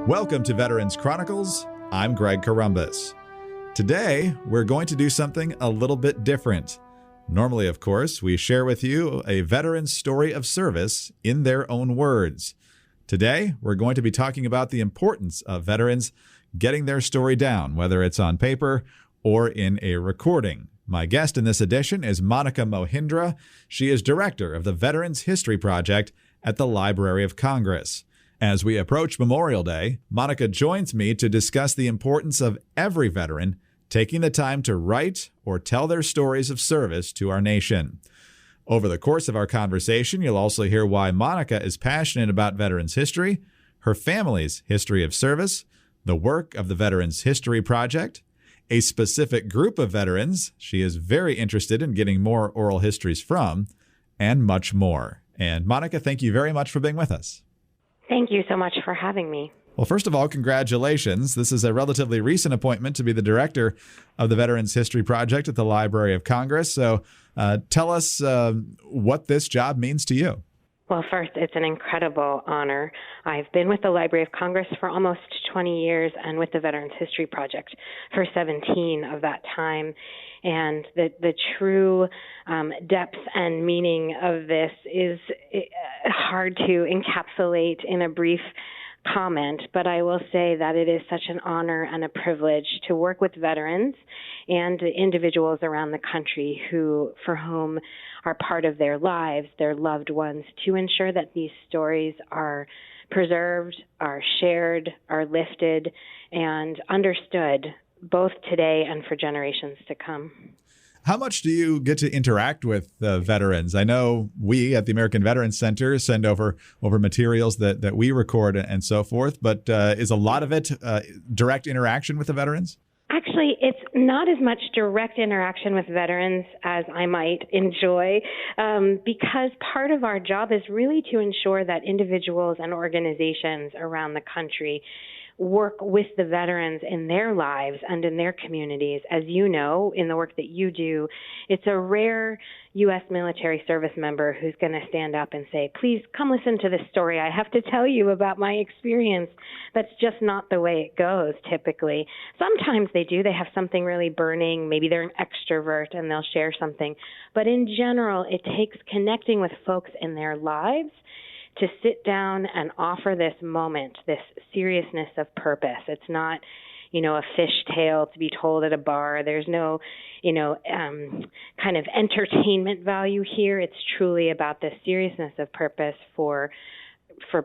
Welcome to Veterans Chronicles. I'm Greg Columbus. Today, we're going to do something a little bit different. Normally, of course, we share with you a veteran's story of service in their own words. Today, we're going to be talking about the importance of veterans getting their story down, whether it's on paper or in a recording. My guest in this edition is Monica Mohindra. She is director of the Veterans History Project at the Library of Congress. As we approach Memorial Day, Monica joins me to discuss the importance of every veteran taking the time to write or tell their stories of service to our nation. Over the course of our conversation, you'll also hear why Monica is passionate about veterans history, her family's history of service, the work of the Veterans History Project, a specific group of veterans she is very interested in getting more oral histories from, and much more. And Monica, thank you very much for being with us. Thank you so much for having me. Well, first of all, congratulations. This is a relatively recent appointment to be the director of the Veterans History Project at the Library of Congress. So tell us what this job means to you. Well, first, it's an incredible honor. I've been with the Library of Congress for almost 20 years and with the Veterans History Project for 17 of that time. And the true depth and meaning of this is hard to encapsulate in a brief comment, but I will say that it is such an honor and a privilege to work with veterans and individuals around the country for whom are part of their lives, their loved ones, to ensure that these stories are preserved, are shared, are lifted, and understood both today and for generations to come. How much do you get to interact with veterans? I know we at the American Veterans Center send over materials that we record and so forth, but is a lot of it direct interaction with the veterans? Actually, it's not as much direct interaction with veterans as I might enjoy, because part of our job is really to ensure that individuals and organizations around the country work with the veterans in their lives and in their communities. As you know, in the work that you do, it's a rare U.S. military service member who's going to stand up and say, please come listen to this story. I have to tell you about my experience. That's just not the way it goes typically. Sometimes they do. They have something really burning. Maybe they're an extrovert and they'll share something. But in general, it takes connecting with folks in their lives to sit down and offer this moment, this seriousness of purpose. It's not, a fish tale to be told at a bar. There's no, kind of entertainment value here. It's truly about the seriousness of purpose for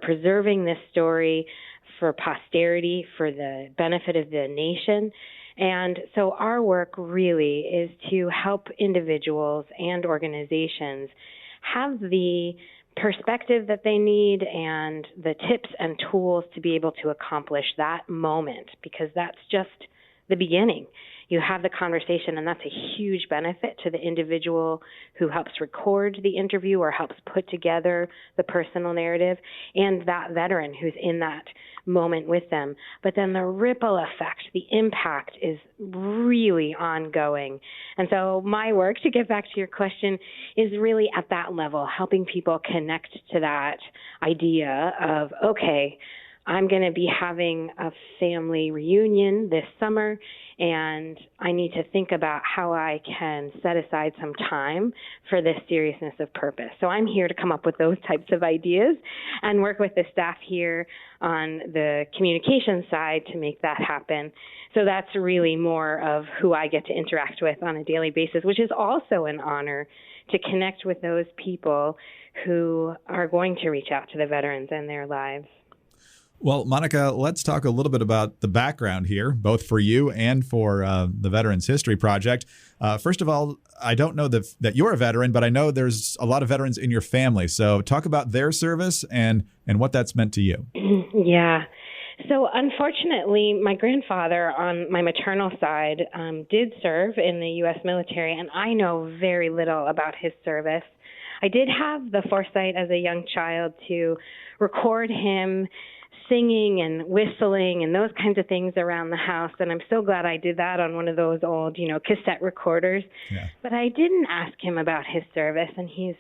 preserving this story, for posterity, for the benefit of the nation. And so our work really is to help individuals and organizations have the perspective that they need and the tips and tools to be able to accomplish that moment, because that's just the beginning. You have the conversation, and that's a huge benefit to the individual who helps record the interview or helps put together the personal narrative, and that veteran who's in that moment with them. But then the ripple effect, the impact is really ongoing. And so my work, to get back to your question, is really at that level, helping people connect to that idea of, okay, I'm going to be having a family reunion this summer, and I need to think about how I can set aside some time for this seriousness of purpose. So I'm here to come up with those types of ideas and work with the staff here on the communication side to make that happen. So that's really more of who I get to interact with on a daily basis, which is also an honor to connect with those people who are going to reach out to the veterans in their lives. Well, Monica, let's talk a little bit about the background here, both for you and for the Veterans History Project. First of all, I don't know that you're a veteran, but I know there's a lot of veterans in your family. So talk about their service and what that's meant to you. Yeah. So unfortunately, my grandfather on my maternal side did serve in the U.S. military, and I know very little about his service. I did have the foresight as a young child to record him singing and whistling and those kinds of things around the house. And I'm so glad I did that on one of those old, cassette recorders. Yeah. But I didn't ask him about his service, and he's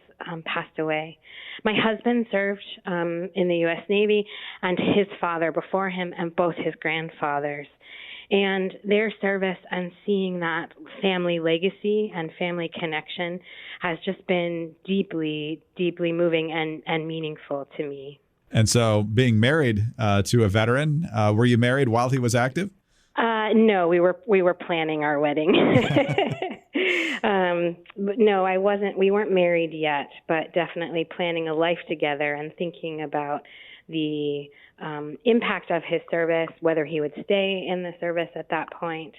passed away. My husband served in the U.S. Navy, and his father before him, and both his grandfathers. And their service and seeing that family legacy and family connection has just been deeply, deeply moving and meaningful to me. And so being married to a veteran, were you married while he was active? No, we were planning our wedding. No, I wasn't. We weren't married yet, but definitely planning a life together and thinking about the impact of his service, whether he would stay in the service at that point.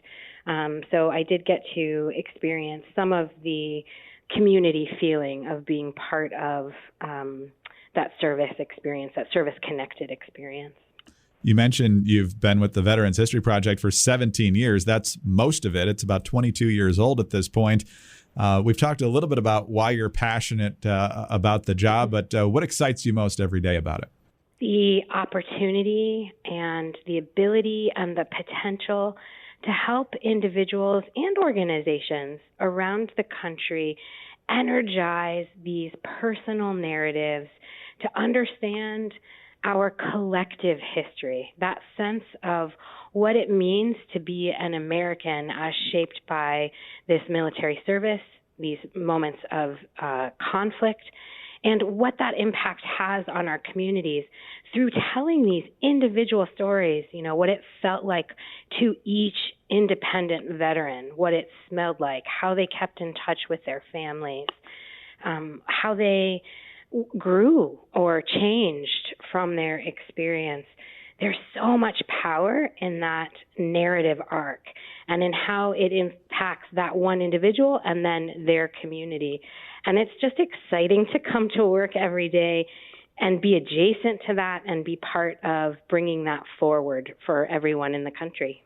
So I did get to experience some of the community feeling of being part of that service experience, that service-connected experience. You mentioned you've been with the Veterans History Project for 17 years. That's most of it. It's about 22 years old at this point. We've talked a little bit about why you're passionate about the job, but what excites you most every day about it? The opportunity and the ability and the potential to help individuals and organizations around the country energize these personal narratives to understand our collective history, that sense of what it means to be an American as shaped by this military service, these moments of conflict, and what that impact has on our communities through telling these individual stories, what it felt like to each independent veteran, what it smelled like, how they kept in touch with their families, how they grew or changed from their experience. There's so much power in that narrative arc and in how it impacts that one individual and then their community. And it's just exciting to come to work every day and be adjacent to that and be part of bringing that forward for everyone in the country.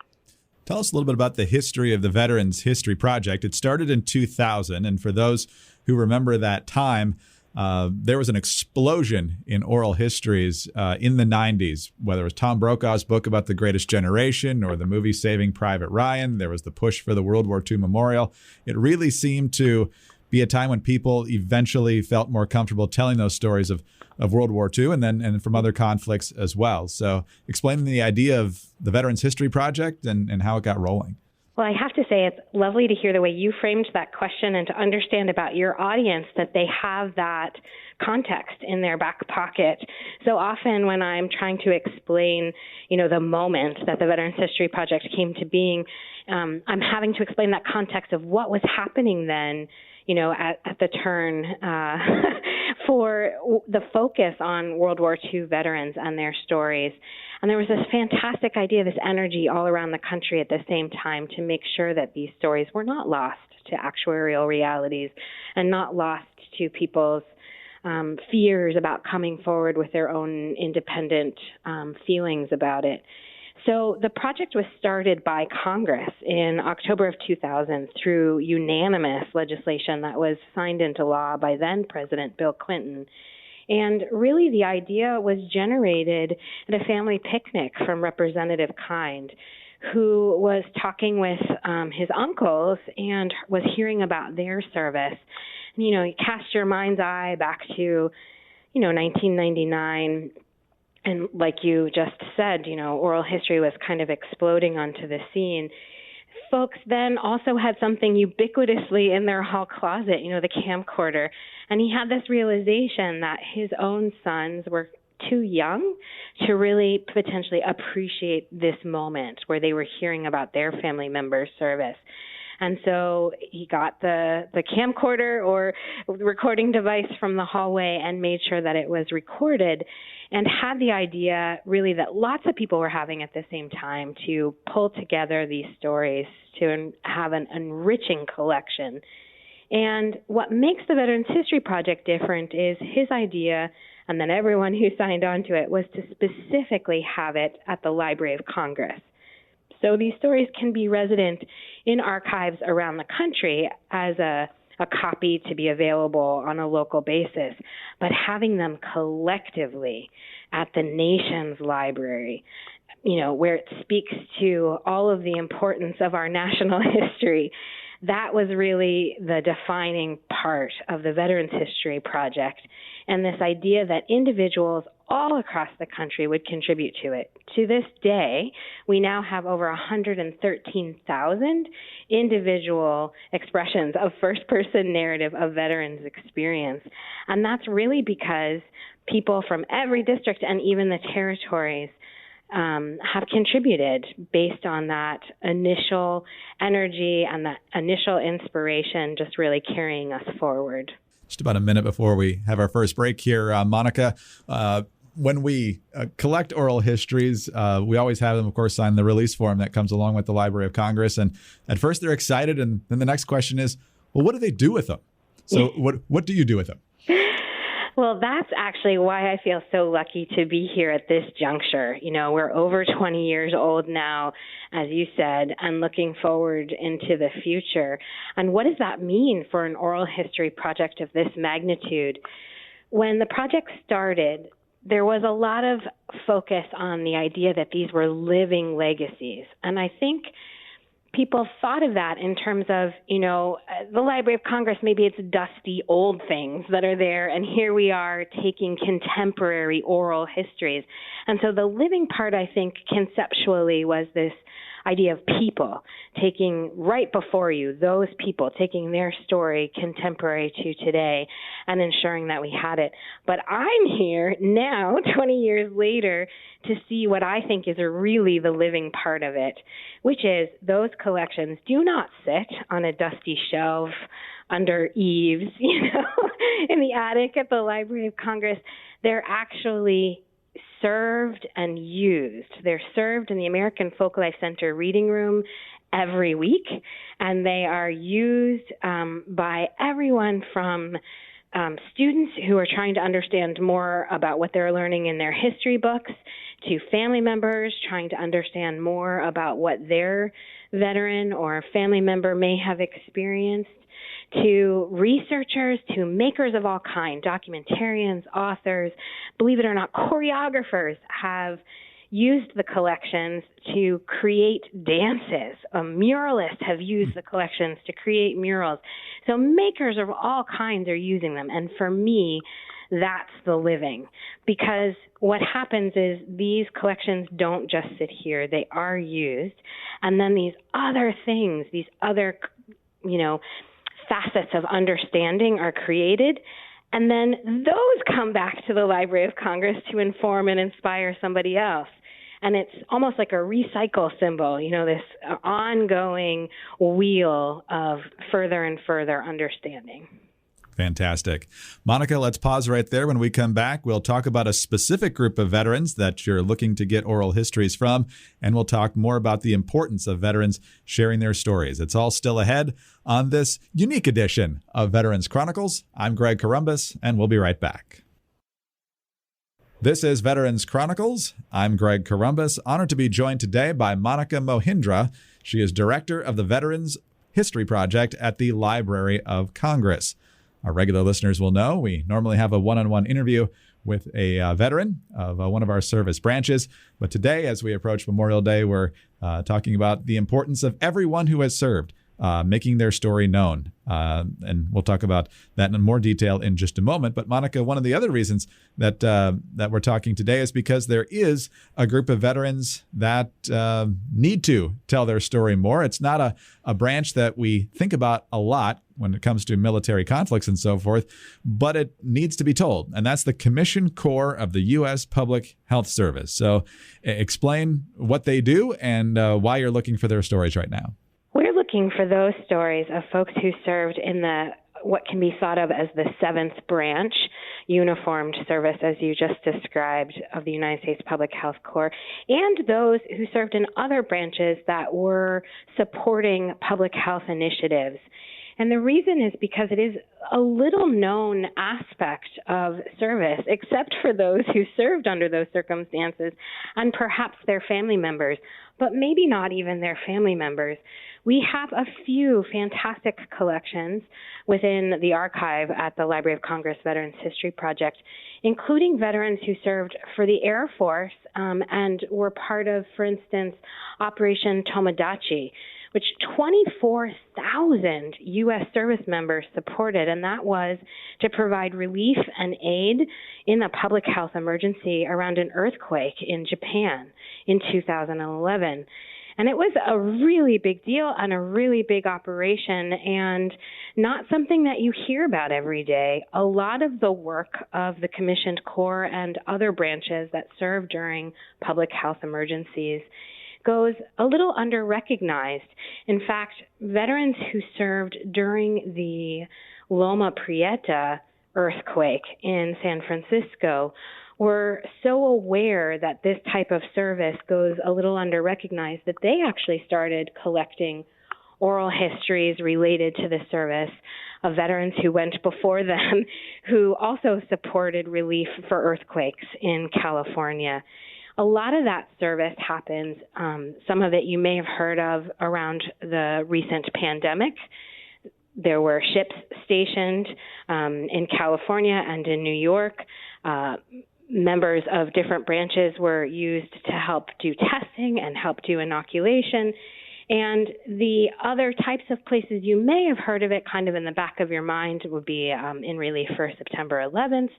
Tell us a little bit about the history of the Veterans History Project. It started in 2000, and for those who remember that time, there was an explosion in oral histories in the 90s, whether it was Tom Brokaw's book about the Greatest Generation or the movie Saving Private Ryan. There was the push for the World War II memorial. It really seemed to be a time when people eventually felt more comfortable telling those stories of World War II and from other conflicts as well. So explain the idea of the Veterans History Project and how it got rolling. Well, I have to say it's lovely to hear the way you framed that question and to understand about your audience that they have that context in their back pocket. So often when I'm trying to explain, the moment that the Veterans History Project came to being, I'm having to explain that context of what was happening then, at the turn for the focus on World War II veterans and their stories. And there was this fantastic idea, this energy all around the country at the same time to make sure that these stories were not lost to actuarial realities and not lost to people's fears about coming forward with their own independent feelings about it. So the project was started by Congress in October of 2000 through unanimous legislation that was signed into law by then President Bill Clinton. And really the idea was generated at a family picnic from Representative Kind, who was talking with his uncles and was hearing about their service. And, you cast your mind's eye back to, 1999. And like you just said, oral history was kind of exploding onto the scene. Folks then also had something ubiquitously in their hall closet, the camcorder. And he had this realization that his own sons were too young to really potentially appreciate this moment where they were hearing about their family member's service. And so he got the camcorder or recording device from the hallway and made sure that it was recorded and had the idea really that lots of people were having at the same time to pull together these stories to have an enriching collection. And what makes the Veterans History Project different is his idea, and then everyone who signed on to it, was to specifically have it at the Library of Congress. So these stories can be resident in archives around the country as a copy to be available on a local basis, but having them collectively at the nation's library, where it speaks to all of the importance of our national history. That was really the defining part of the Veterans History Project, and this idea that individuals all across the country would contribute to it. To this day, we now have over 113,000 individual expressions of first-person narrative of veterans' experience, and that's really because people from every district and even the territories have contributed based on that initial energy and that initial inspiration just really carrying us forward. Just about a minute before we have our first break here, Monica, when we collect oral histories, we always have them, of course, sign the release form that comes along with the Library of Congress. And at first they're excited. And then the next question is, well, what do they do with them? So what do you do with them? Well, that's actually why I feel so lucky to be here at this juncture. We're over 20 years old now, as you said, and looking forward into the future. And what does that mean for an oral history project of this magnitude? When the project started, there was a lot of focus on the idea that these were living legacies. And I think people thought of that in terms of, the Library of Congress, maybe it's dusty old things that are there, and here we are taking contemporary oral histories. And so the living part, I think, conceptually was this idea of people taking right before you, those people taking their story contemporary to today and ensuring that we had it. But I'm here now, 20 years later, to see what I think is really the living part of it, which is those collections do not sit on a dusty shelf under eaves, in the attic at the Library of Congress. They're actually served and used. They're served in the American Folklife Center reading room every week, and they are used by everyone from students who are trying to understand more about what they're learning in their history books, to family members trying to understand more about what their veteran or family member may have experienced, to researchers, to makers of all kinds, documentarians, authors, believe it or not, choreographers have used the collections to create dances. Muralists have used the collections to create murals. So makers of all kinds are using them. And for me, that's the living. Because what happens is these collections don't just sit here. They are used. And then these other things, these other, facets of understanding are created, and then those come back to the Library of Congress to inform and inspire somebody else. And it's almost like a recycle symbol, this ongoing wheel of further and further understanding. Fantastic. Monica, let's pause right there. When we come back, we'll talk about a specific group of veterans that you're looking to get oral histories from, and we'll talk more about the importance of veterans sharing their stories. It's all still ahead on this unique edition of Veterans Chronicles. I'm Greg Corombos, and we'll be right back. This is Veterans Chronicles. I'm Greg Corombos, honored to be joined today by Monica Mohindra. She is director of the Veterans History Project at the Library of Congress. Our regular listeners will know we normally have a one-on-one interview with a veteran of one of our service branches. But today, as we approach Memorial Day, we're talking about the importance of everyone who has served, making their story known. And we'll talk about that in more detail in just a moment. But Monica, one of the other reasons that we're talking today is because there is a group of veterans that need to tell their story more. It's not a branch that we think about a lot when it comes to military conflicts and so forth, but it needs to be told. And that's the Commissioned Corps of the U.S. Public Health Service. So explain what they do and why you're looking for their stories right now. We're looking for those stories of folks who served in what can be thought of as the 7th branch, uniformed service, as you just described, of the United States Public Health Corps, and those who served in other branches that were supporting public health initiatives. And the reason is because it is a little known aspect of service, except for those who served under those circumstances and perhaps their family members, but maybe not even their family members, We have a few fantastic collections within the archive at the Library of Congress Veterans History Project, including veterans who served for the Air Force and were part of, for instance, Operation Tomodachi, which 24,000 U.S. service members supported, and that was to provide relief and aid in a public health emergency around an earthquake in Japan in 2011. And it was a really big deal and a really big operation, and not something that you hear about every day. A lot of the work of the Commissioned Corps and other branches that serve during public health emergencies goes a little under-recognized. In fact, veterans who served during the Loma Prieta earthquake in San Francisco were so aware that this type of service goes a little under-recognized that they actually started collecting oral histories related to the service of veterans who went before them, who also supported relief for earthquakes in California. A lot of that service happens, some of it you may have heard of around the recent pandemic. There were ships stationed in California and in New York. Members of different branches were used to help do testing and help do inoculation. And the other types of places you may have heard of it kind of in the back of your mind would be in relief for September 11th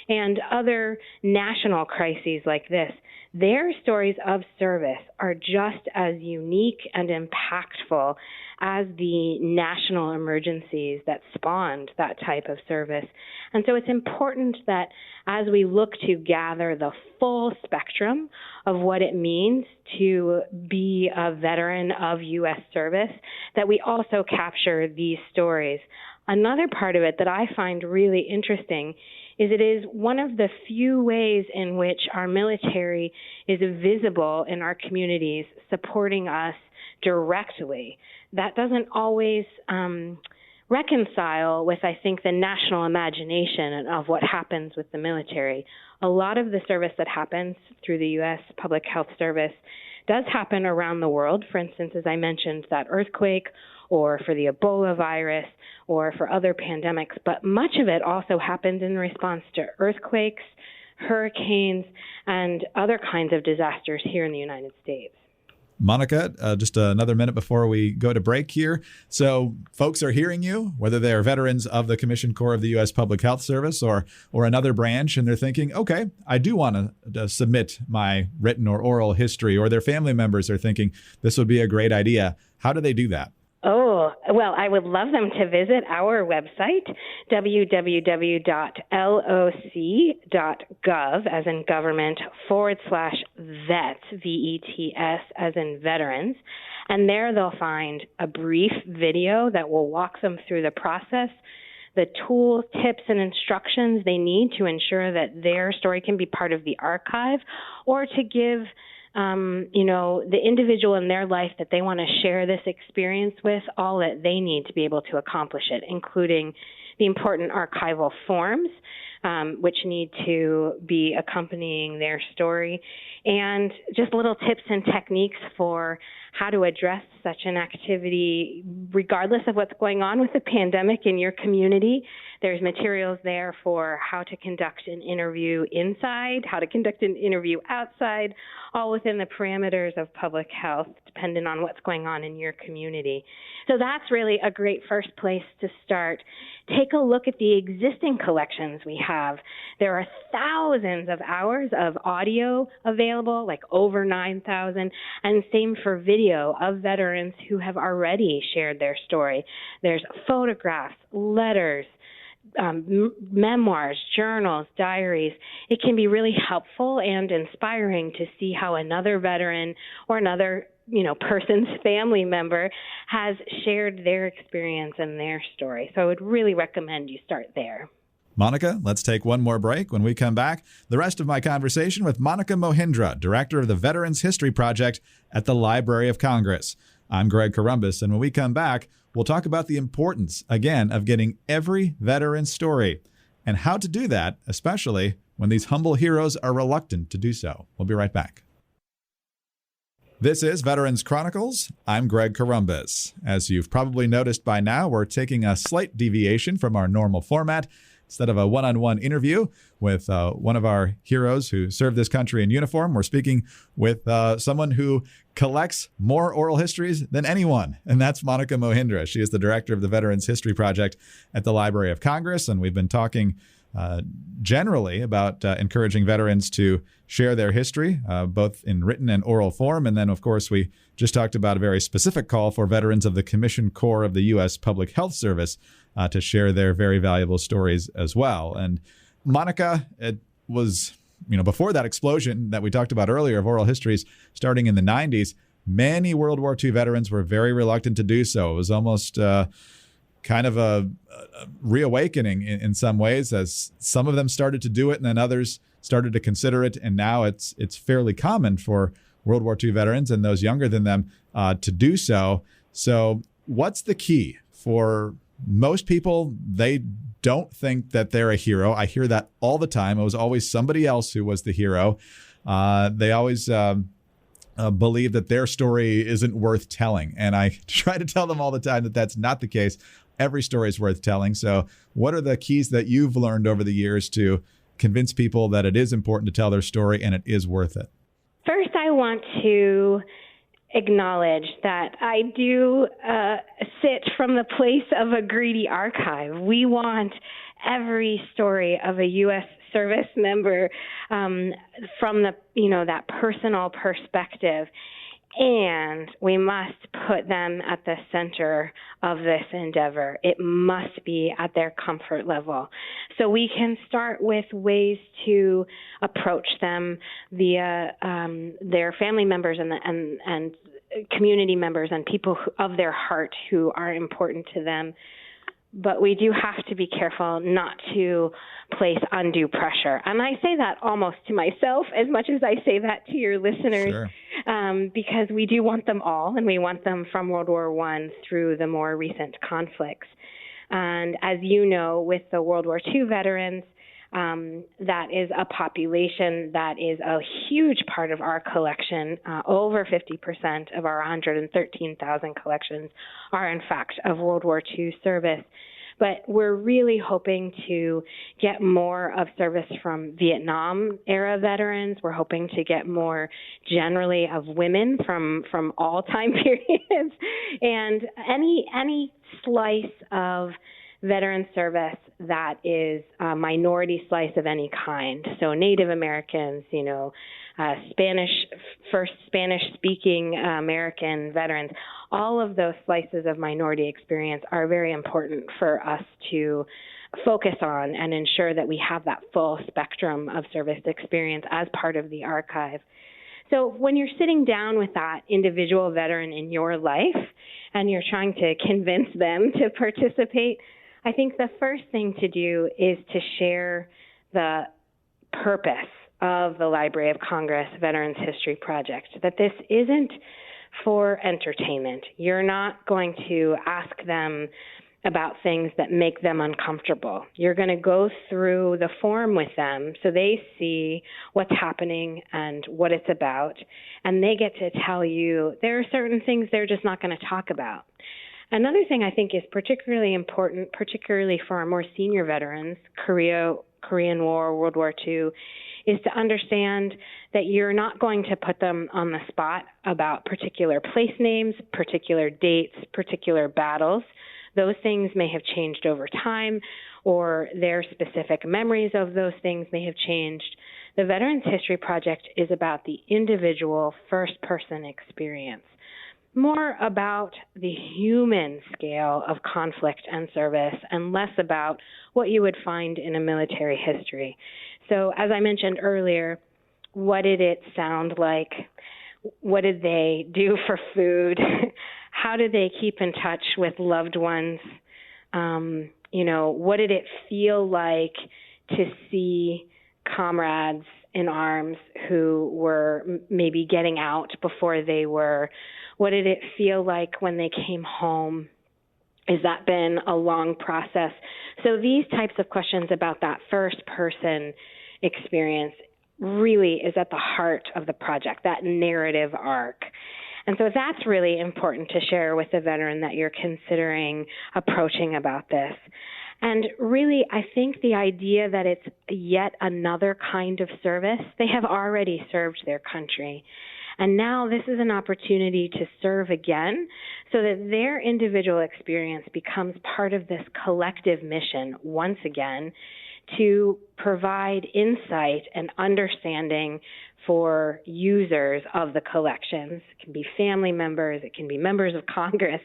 and other national crises like this. Their stories of service are just as unique and impactful as the national emergencies that spawned that type of service. And so it's important that as we look to gather the full spectrum of what it means to be a veteran of U.S. service, that we also capture these stories. Another part of it that I find really interesting is it is one of the few ways in which our military is visible in our communities, supporting us directly. That doesn't always reconcile with, I think, the national imagination of what happens with the military. A lot of the service that happens through the U.S. Public Health Service does happen around the world. For instance, as I mentioned, that earthquake, or for the Ebola virus, or for other pandemics. But much of it also happens in response to earthquakes, hurricanes, and other kinds of disasters here in the United States. Monica, just another minute before we go to break here. So folks are hearing you, whether they are veterans of the Commissioned Corps of the U.S. Public Health Service or another branch, and they're thinking, okay, I do want to submit my written or oral history, or their family members are thinking this would be a great idea. How do they do that? Oh, well, I would love them to visit our website, www.loc.gov, as in government, /vets, VETS, as in veterans. And there they'll find a brief video that will walk them through the process, the tools, tips, and instructions they need to ensure that their story can be part of the archive, or to give the individual in their life that they want to share this experience with all that they need to be able to accomplish it, including the important archival forms, which need to be accompanying their story, and just little tips and techniques for how to address such an activity, regardless of what's going on with the pandemic in your community. There's materials there for how to conduct an interview inside, how to conduct an interview outside, all within the parameters of public health, depending on what's going on in your community. So that's really a great first place to start. Take a look at the existing collections we have. There are thousands of hours of audio available, like over 9,000, and same for video of veterans who have already shared their story. There's photographs, letters, memoirs, journals, diaries. It can be really helpful and inspiring to see how another veteran or another person's family member has shared their experience and their story. So I would really recommend you start there. Monica, let's take one more break. When we come back, the rest of my conversation with Monica Mohindra, director of the Veterans History Project at the Library of Congress. I'm Greg Corombos, and when we come back, we'll talk about the importance, again, of getting every veteran's story and how to do that, especially when these humble heroes are reluctant to do so. We'll be right back. This is Veterans Chronicles. I'm Greg Corombos. As you've probably noticed by now, we're taking a slight deviation from our normal format. Instead of a one-on-one interview with one of our heroes who served this country in uniform, we're speaking with someone who collects more oral histories than anyone, and that's Monica Mohindra. She is the director of the Veterans History Project at the Library of Congress, and we've been talking generally about encouraging veterans to share their history, both in written and oral form. And then, of course, we just talked about a very specific call for veterans of the Commissioned Corps of the U.S. Public Health Service to share their very valuable stories as well. And Monica, it was, before that explosion that we talked about earlier of oral histories starting in the 90s, many World War II veterans were very reluctant to do so. It was almost kind of a reawakening in some ways, as some of them started to do it and then others started to consider it. And now it's fairly common for World War II veterans and those younger than them to do so. So what's the key for most people? They don't think that they're a hero. I hear that all the time. It was always somebody else who was the hero. They always believe that their story isn't worth telling. And I try to tell them all the time that that's not the case. Every story is worth telling. So what are the keys that you've learned over the years to convince people that it is important to tell their story and it is worth it? First, I want to acknowledge that I do sit from the place of a greedy archive. We want every story of a U.S. service member from that personal perspective. And we must put them at the center of this endeavor. It must be at their comfort level. So we can start with ways to approach them via their family members and community members and people of their heart who are important to them. But we do have to be careful not to place undue pressure. And I say that almost to myself as much as I say that to your listeners, sure. Because we do want them all, and we want them from World War I through the more recent conflicts. And as you know, with the World War II veterans, that is a population that is a huge part of our collection. Over 50% of our 113,000 collections are, in fact, of World War II service. But we're really hoping to get more of service from Vietnam-era veterans. We're hoping to get more generally of women from all time periods. And any slice of veteran service that is minority slice of any kind. So Native Americans, Spanish-speaking American veterans, all of those slices of minority experience are very important for us to focus on and ensure that we have that full spectrum of service experience as part of the archive. So when you're sitting down with that individual veteran in your life and you're trying to convince them to participate, I think the first thing to do is to share the purpose of the Library of Congress Veterans History Project, that this isn't for entertainment. You're not going to ask them about things that make them uncomfortable. You're going to go through the form with them so they see what's happening and what it's about, and they get to tell you there are certain things they're just not going to talk about. Another thing I think is particularly important, particularly for our more senior veterans, Korean War, World War II, is to understand that you're not going to put them on the spot about particular place names, particular dates, particular battles. Those things may have changed over time, or their specific memories of those things may have changed. The Veterans History Project is about the individual first-person experience, more about the human scale of conflict and service and less about what you would find in a military history. So as I mentioned earlier, what did it sound like? What did they do for food? How did they keep in touch with loved ones? What did it feel like to see comrades in arms who were maybe getting out before they were? What did it feel like when they came home? Has that been a long process? So these types of questions about that first person experience really is at the heart of the project, that narrative arc. And so that's really important to share with the veteran that you're considering approaching about this. And really, I think the idea that it's yet another kind of service, they have already served their country. And now this is an opportunity to serve again so that their individual experience becomes part of this collective mission once again to provide insight and understanding for users of the collections. It can be family members, it can be members of Congress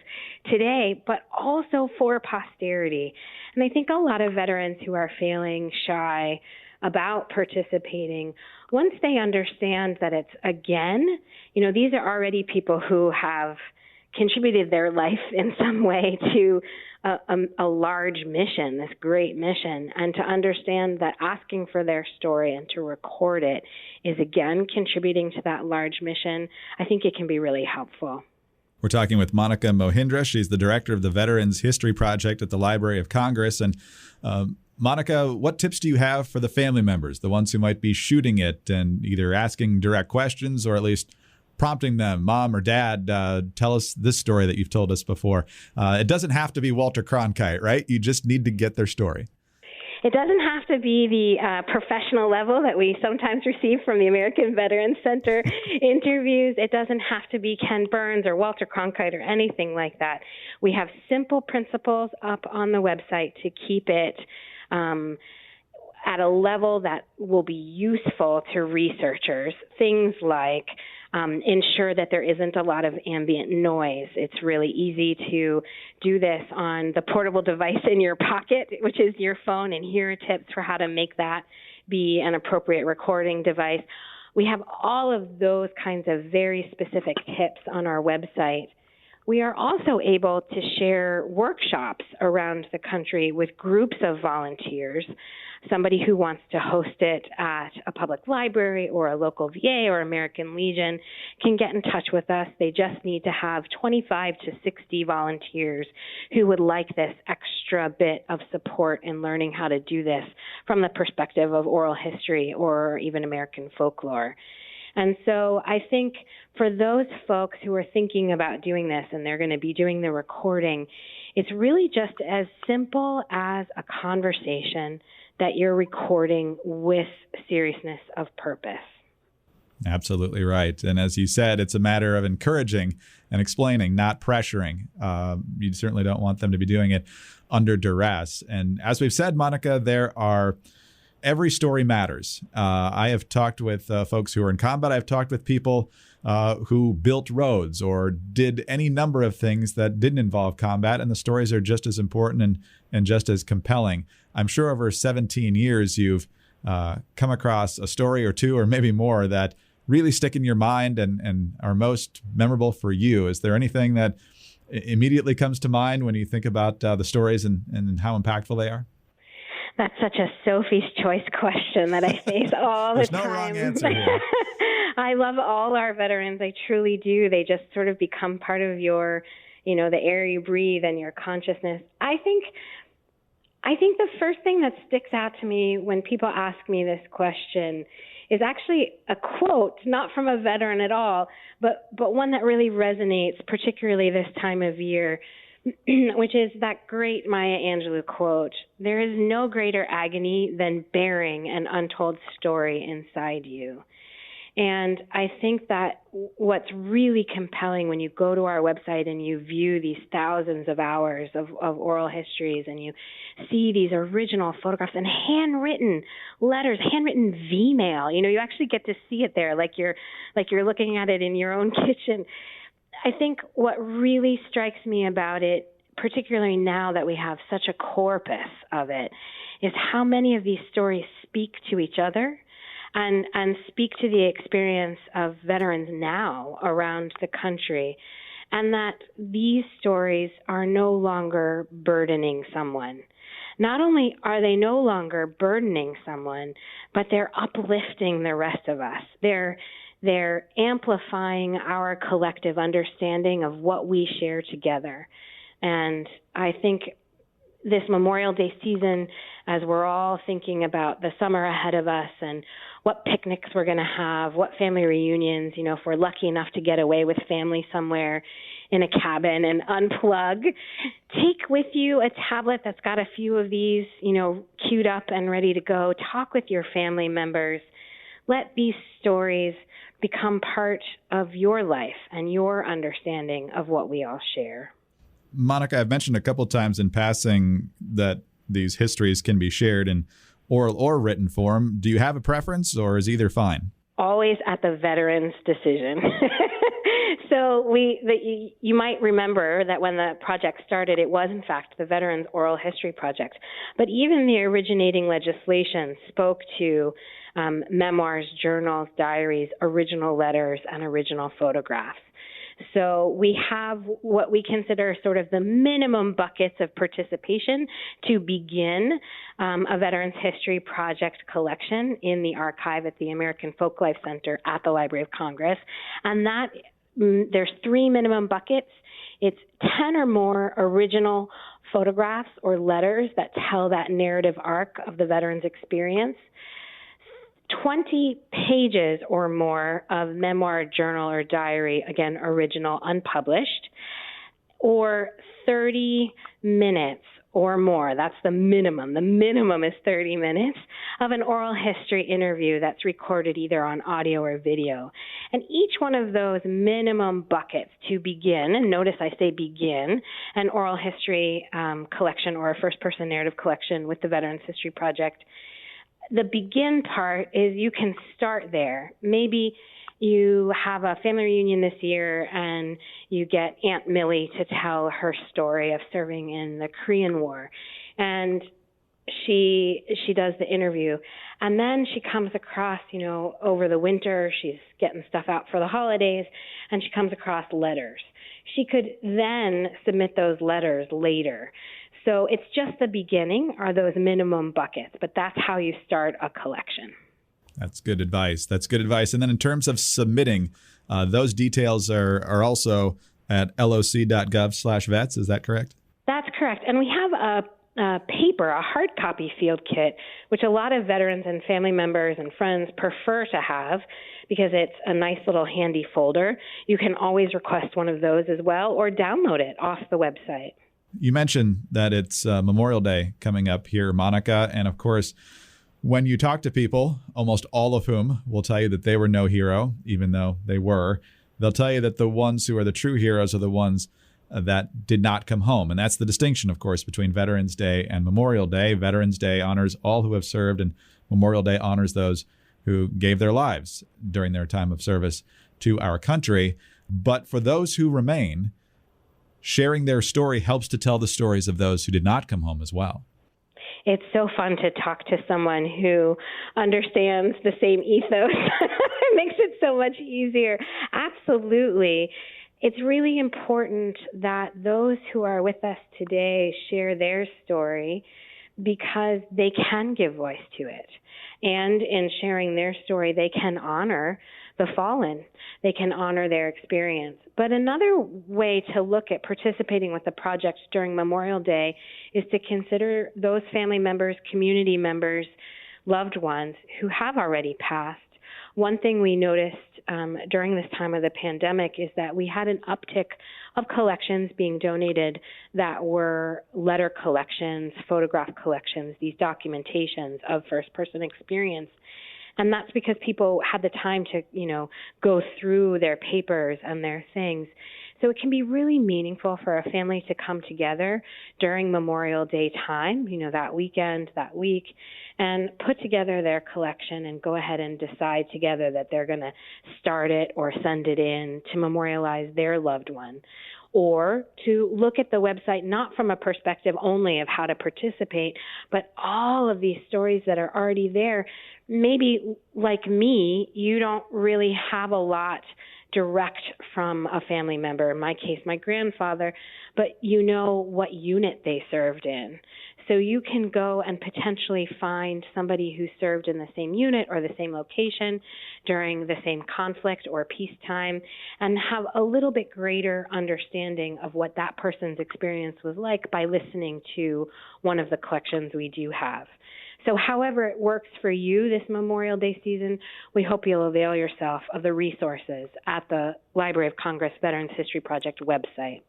today, but also for posterity. And I think a lot of veterans who are feeling shy about participating, once they understand that it's again, these are already people who have contributed their life in some way to a large mission, this great mission, and to understand that asking for their story and to record it is again contributing to that large mission, I think it can be really helpful. We're talking with Monica Mohindra. She's the director of the Veterans History Project at the Library of Congress. And Monica, what tips do you have for the family members, the ones who might be shooting it and either asking direct questions or at least prompting them, Mom or Dad, tell us this story that you've told us before? It doesn't have to be Walter Cronkite, right? You just need to get their story. It doesn't have to be the professional level that we sometimes receive from the American Veterans Center interviews. It doesn't have to be Ken Burns or Walter Cronkite or anything like that. We have simple principles up on the website to keep it at a level that will be useful to researchers. Things like ensure that there isn't a lot of ambient noise. It's really easy to do this on the portable device in your pocket, which is your phone, and here are tips for how to make that be an appropriate recording device. We have all of those kinds of very specific tips on our website. We are also able to share workshops around the country with groups of volunteers. Somebody who wants to host it at a public library or a local VA or American Legion can get in touch with us. They just need to have 25 to 60 volunteers who would like this extra bit of support in learning how to do this from the perspective of oral history or even American folklore. And so I think for those folks who are thinking about doing this and they're going to be doing the recording, it's really just as simple as a conversation that you're recording with seriousness of purpose. Absolutely right. And as you said, it's a matter of encouraging and explaining, not pressuring. You certainly don't want them to be doing it under duress. And as we've said, Monica, every story matters. I have talked with folks who are in combat. I've talked with people who built roads or did any number of things that didn't involve combat, and the stories are just as important and just as compelling. I'm sure over 17 years you've come across a story or two or maybe more that really stick in your mind and are most memorable for you. Is there anything that immediately comes to mind when you think about the stories and how impactful they are? That's such a Sophie's Choice question that I face all the time. There's no wrong answer here. I love all our veterans. I truly do. They just sort of become part of your, the air you breathe and your consciousness. I think the first thing that sticks out to me when people ask me this question is actually a quote, not from a veteran at all, but one that really resonates, particularly this time of year, which is that great Maya Angelou quote, "There is no greater agony than bearing an untold story inside you." And I think that what's really compelling when you go to our website and you view these thousands of hours of oral histories and you see these original photographs and handwritten letters, handwritten V-mail, you actually get to see it there like you're looking at it in your own kitchen. I think what really strikes me about it, particularly now that we have such a corpus of it, is how many of these stories speak to each other and speak to the experience of veterans now around the country, and that these stories are no longer burdening someone. Not only are they no longer burdening someone, but they're uplifting the rest of us. They're amplifying our collective understanding of what we share together. And I think this Memorial Day season, as we're all thinking about the summer ahead of us and what picnics we're going to have, what family reunions, if we're lucky enough to get away with family somewhere in a cabin and unplug, take with you a tablet that's got a few of these, queued up and ready to go. Talk with your family members. Let these stories become part of your life and your understanding of what we all share. Monica, I've mentioned a couple times in passing that these histories can be shared in oral or written form. Do you have a preference, or is either fine? Always at the veteran's decision. So you might remember that when the project started, it was in fact the Veterans Oral History Project. But even the originating legislation spoke to memoirs, journals, diaries, original letters, and original photographs. So we have what we consider sort of the minimum buckets of participation to begin a Veterans History Project collection in the archive at the American Folklife Center at the Library of Congress. And that there's 3 minimum buckets. It's 10 or more original photographs or letters that tell that narrative arc of the veteran's experience, 20 pages or more of memoir, journal, or diary, again, original, unpublished, or 30 minutes or more. That's the minimum. The minimum is 30 minutes of an oral history interview that's recorded either on audio or video. And each one of those minimum buckets to begin, and notice I say begin, an oral history collection or a first-person narrative collection with the Veterans History Project. The begin part is you can start there. Maybe you have a family reunion this year and you get Aunt Millie to tell her story of serving in the Korean War. And she does the interview. And then she comes across, over the winter, she's getting stuff out for the holidays, and she comes across letters. She could then submit those letters later. So it's just the beginning, are those minimum buckets, but that's how you start a collection. That's good advice. And then in terms of submitting, those details are also at loc.gov/vets. Is that correct? That's correct. And we have a paper, a hard copy field kit, which a lot of veterans and family members and friends prefer to have because it's a nice little handy folder. You can always request one of those as well or download it off the website. You mentioned that it's Memorial Day coming up here, Monica. And of course, when you talk to people, almost all of whom will tell you that they were no hero, even though they were, they'll tell you that the ones who are the true heroes are the ones that did not come home. And that's the distinction, of course, between Veterans Day and Memorial Day. Veterans Day honors all who have served, and Memorial Day honors those who gave their lives during their time of service to our country. But for those who remain, sharing their story helps to tell the stories of those who did not come home as well. It's so fun to talk to someone who understands the same ethos. It makes it so much easier. Absolutely. It's really important that those who are with us today share their story because they can give voice to it. And in sharing their story, they can honor the fallen. They can honor their experience. But another way to look at participating with the project during Memorial Day is to consider those family members, community members, loved ones who have already passed. One thing we noticed during this time of the pandemic is that we had an uptick of collections being donated that were letter collections, photograph collections, these documentations of first-person experience. And that's because people had the time to, go through their papers and their things. So it can be really meaningful for a family to come together during Memorial Day time, that weekend, that week, and put together their collection and go ahead and decide together that they're going to start it or send it in to memorialize their loved one. Or to look at the website not from a perspective only of how to participate, but all of these stories that are already there. Maybe, like me, you don't really have a lot direct from a family member, in my case, my grandfather, but you know what unit they served in. So you can go and potentially find somebody who served in the same unit or the same location during the same conflict or peacetime and have a little bit greater understanding of what that person's experience was like by listening to one of the collections we do have. So however it works for you this Memorial Day season, we hope you'll avail yourself of the resources at the Library of Congress Veterans History Project website.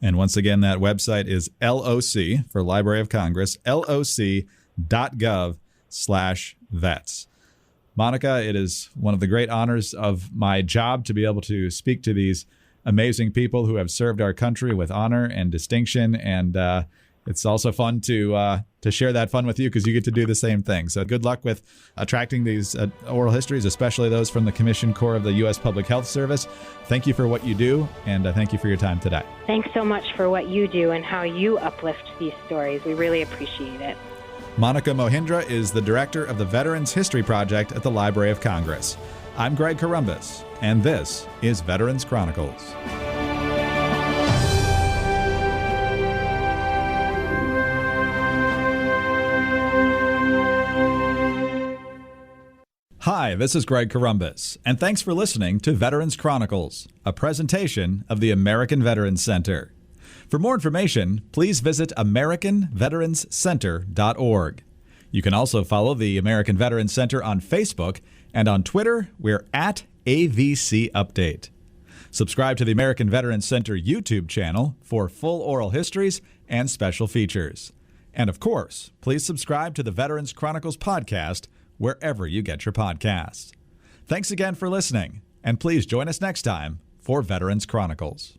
And once again, that website is LOC for Library of Congress, loc.gov/vets. Monica, it is one of the great honors of my job to be able to speak to these amazing people who have served our country with honor and distinction. And it's also fun to share that fun with you because you get to do the same thing. So good luck with attracting these oral histories, especially those from the Commissioned Corps of the U.S. Public Health Service. Thank you for what you do, and thank you for your time today. Thanks so much for what you do and how you uplift these stories. We really appreciate it. Monica Mohindra is the director of the Veterans History Project at the Library of Congress. I'm Greg Corombos, and this is Veterans Chronicles. Hi, this is Greg Corombos, and thanks for listening to Veterans Chronicles, a presentation of the American Veterans Center. For more information, please visit AmericanVeteransCenter.org. You can also follow the American Veterans Center on Facebook, and on Twitter, we're at AVC Update. Subscribe to the American Veterans Center YouTube channel for full oral histories and special features. And of course, please subscribe to the Veterans Chronicles podcast wherever you get your podcasts. Thanks again for listening, and please join us next time for Veterans Chronicles.